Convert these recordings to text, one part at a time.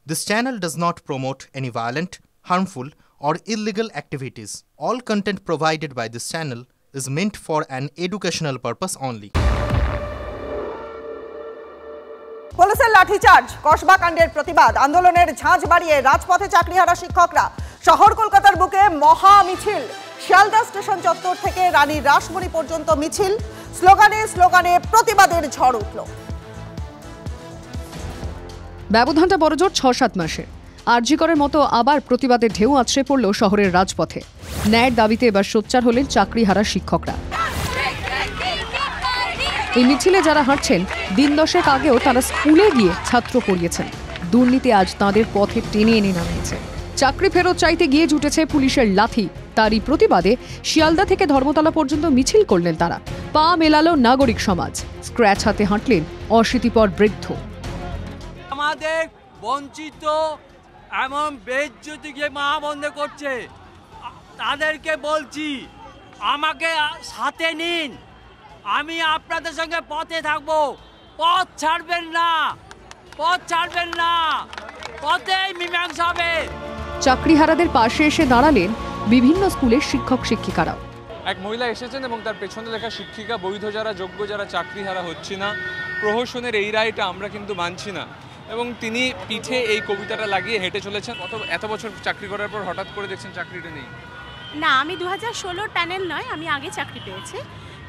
This channel does not promote any violent, harmful, or illegal activities. All content provided by this channel is meant for an educational purpose only. পুলিশের লাঠিচার্জ, কসবা কাণ্ডের প্রতিবাদ আন্দোলনের ঝাঁঝ বাড়িয়ে রাজপথে চাকরিহারা শিক্ষকরা। শহর কলকাতার বুকে মহা মিছিল, শিয়ালদা স্টেশন চত্বর থেকে রানী রাসমণি পর্যন্ত মিছিল, স্লোগানে স্লোগানে প্রতিবাদের ঝড় উঠল। ব্যবধানটা বড়জোর ৬-৭ মাসের। আরজি করের মতো আবার প্রতিবাদের ঢেউ আছড়ে পড়ল শহরের রাজপথে। ন্যায়ের দাবিতে এবার সোচ্চার হলেন চাকরিহারা শিক্ষকরা। এই মিছিলে যারা হাঁটছেন, দিন 10 আগেও তারা স্কুলে গিয়ে ছাত্র পড়িয়েছেন। দুর্নীতি আজ তাঁদের পথে টেনে এনে নামিয়েছে। চাকরি ফেরত চাইতে গিয়ে জুটেছে পুলিশের লাঠি। তারই প্রতিবাদে শিয়ালদা থেকে ধর্মতলা পর্যন্ত মিছিল করলেন তারা। পা মেলালো নাগরিক সমাজ। স্ক্র্যাচ হাতে হাঁটলেন অশীতিপর বৃদ্ধ। আমাদের বঞ্চিত এমন বেজ্জতিকে মা বন্ধ করছে, তাদেরকে বলছি আমাকে সাথে নিন, আমি আপনাদের সঙ্গে পথে থাকবো, পথ ছাড়বেন না, পথ ছাড়বেন না, পথেই মীমাংসা হবে। চাকরিহারাদের পাশে এসে দাঁড়ালেন বিভিন্ন স্কুলের শিক্ষক শিক্ষিকারাও। এক মহিলা এসেছেন এবং তার পেছনে লেখা শিক্ষিকা বৈধ যারা, যোগ্য যারা চাকরিহারা হচ্ছে না, প্রহসনের এই রায়টা আমরা কিন্তু মানছি না। এবং তিনি পিঠে এই কবিতাটা লাগিয়ে হেঁটে চলেছেন। এত বছর চাকরি করার পর হঠাৎ করে দেখছেন চাকরিটা নেই। না, আমি 2016 প্যানেল নয়, আমি আগে চাকরি পেয়েছি,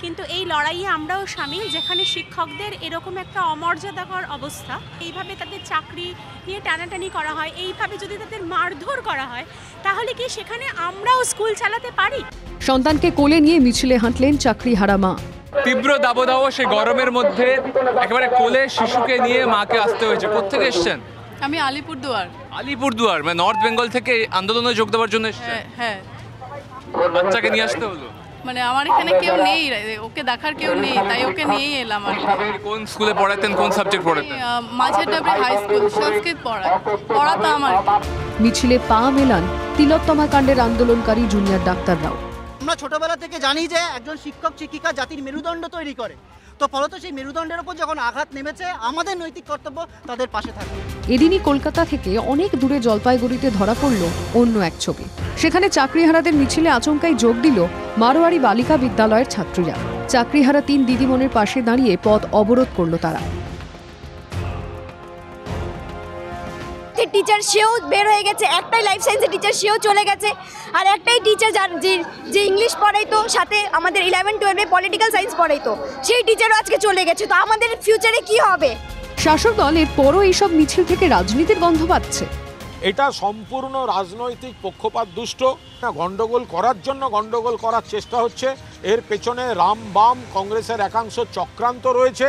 কিন্তু এই লড়াইয়ে আমরাও সামিল, যেখানে শিক্ষকদের এরকম একটা অমর্যাদাকর অবস্থা, এইভাবে তাদের চাকরি নিয়ে টানাটানি করা হয়, এইভাবে যদি তাদের মারধর করা হয়, তাহলে কি সেখানে আমরাও স্কুল চালাতে পারি? সন্তানকে কোলে নিয়ে মিছিলে হাঁটলেন চাকরিহারা মা। তীব্র দাবদাহ, সে গরমের মধ্যে একেবারে কোলে শিশুকে নিয়ে মাকে আসতে হয়েছে। কোত্থেকে এসছেন? আমি আলিপুরদুয়ার। আলিপুরদুয়ার মানে নর্থ বেঙ্গল থেকে আন্দোলনে যোগ দেওয়ার জন্য এসছেন? হ্যাঁ। বাচ্চাকে নিয়ে আসতে হলো? মানে আমার এখানে কেউ নেই, ওকে দেখার কেউ নেই, তাই ওকে নিয়েই এলাম। কোন স্কুলে পড়াতেন, কোন সাবজেক্ট পড়াতেন? মাঝের ডাবরি হাই স্কুল, সংস্কৃত পড়াতাম আর। মিছিলে পা মেলান তিলোত্তমা কাণ্ডের আন্দোলনকারী জুনিয়র ডাক্তাররাও। আমরা ছোটবেলা থেকে জানি যে একজন শিক্ষক শিক্ষিকা জাতির মেরুদণ্ড তৈরি করে, তো ফলত সেই মেরুদণ্ডের উপর যখন আঘাত নেমেছে, আমাদের নৈতিক কর্তব্য তাদের পাশে থাকা। এদিনই কলকাতা থেকে অনেক দূরে জলপাইগুড়িতে ধরা পড়ল অন্য এক ছবি। সেখানে চাকরিহারাদের মিছিলে আচমকাই যোগ দিল মারোয়ারি বালিকা বিদ্যালয়ের ছাত্রীরা। চাকরিহারা 3 দিদিমণির পাশে দাঁড়িয়ে পথ অবরোধ করল তারা। টিচার সেও বের হয়ে গেছে, একটাই লাইফ সায়েন্সের টিচার সেও চলে গেছে, আর একটাই টিচার যে ইংলিশ পড়াইতো, সাথে আমাদের 11-12 পলিটিক্যাল সায়েন্স পড়াইতো, সেই টিচারও আজকে চলে গেছে। তো আমাদের ফিউচারে কি হবে? শাসক দল এরপরও এইসব মিছিল থেকে রাজনীতির গন্ধ পাচ্ছে। এটা সম্পূর্ণ রাজনৈতিক পক্ষপাত দুষ্ট, গন্ডগোল করার জন্য গন্ডগোল করার চেষ্টা হচ্ছে। এর পেছনে রাম বাম কংগ্রেসের একাংশ চক্রান্ত রয়েছে।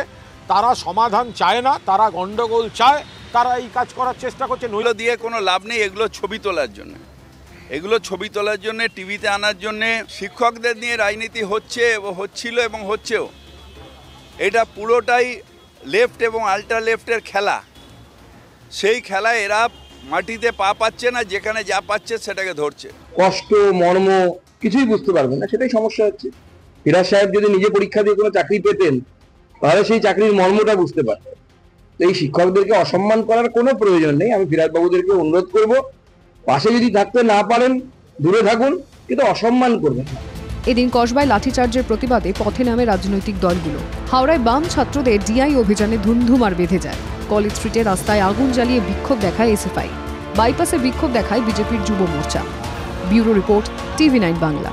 তারা সমাধান চায় না, তারা গন্ডগোল চায়, তারা এই কাজ করার চেষ্টা করছে। নইল দিয়ে কোনো লাভ নেই। এগুলো ছবি তোলার জন্য, টিভিতে আনার জন্য শিক্ষকদের নিয়ে রাজনীতি হচ্ছে, হচ্ছিল এবং হচ্ছেও। এটা পুরোটাই লেফট এবং আল্ট্রা লেফটের খেলা। সেই খেলায় এরা মাটিতে পা পাচ্ছে না, যেখানে যা পাচ্ছে সেটাকে ধরছে। কষ্ট মর্ম কিছুই বুঝতে পারবেন না, সেটাই সমস্যা হচ্ছে। ফিরাজ সাহেব যদি নিজে পরীক্ষা দিয়ে কোনো চাকরি পেতেন, তাহলে সেই চাকরির মর্মটা বুঝতে পারতেন। এই শিক্ষকদেরকে অসম্মান করার কোনো প্রয়োজন নেই। আমি ফিরাজ বাবুদেরকে অনুরোধ করব, পাশে যদি থাকতে না পারেন দূরে থাকুন, কিন্তু অসম্মান করবেন না। এদিন কসবায় লাঠিচার্জের প্রতিবাদে পথে নামে রাজনৈতিক দলগুলো। হাওড়ায় বাম ছাত্রদের ডিআই অভিযানে ধুমধুমার বেঁধে যায়। কলেজ স্ট্রিটে রাস্তায় আগুন জ্বালিয়ে বিক্ষোভ দেখায় এসএফআই। বাইপাসে বিক্ষোভ দেখায় বিজেপির যুব মোর্চা। Bureau report, TV9 Bangla.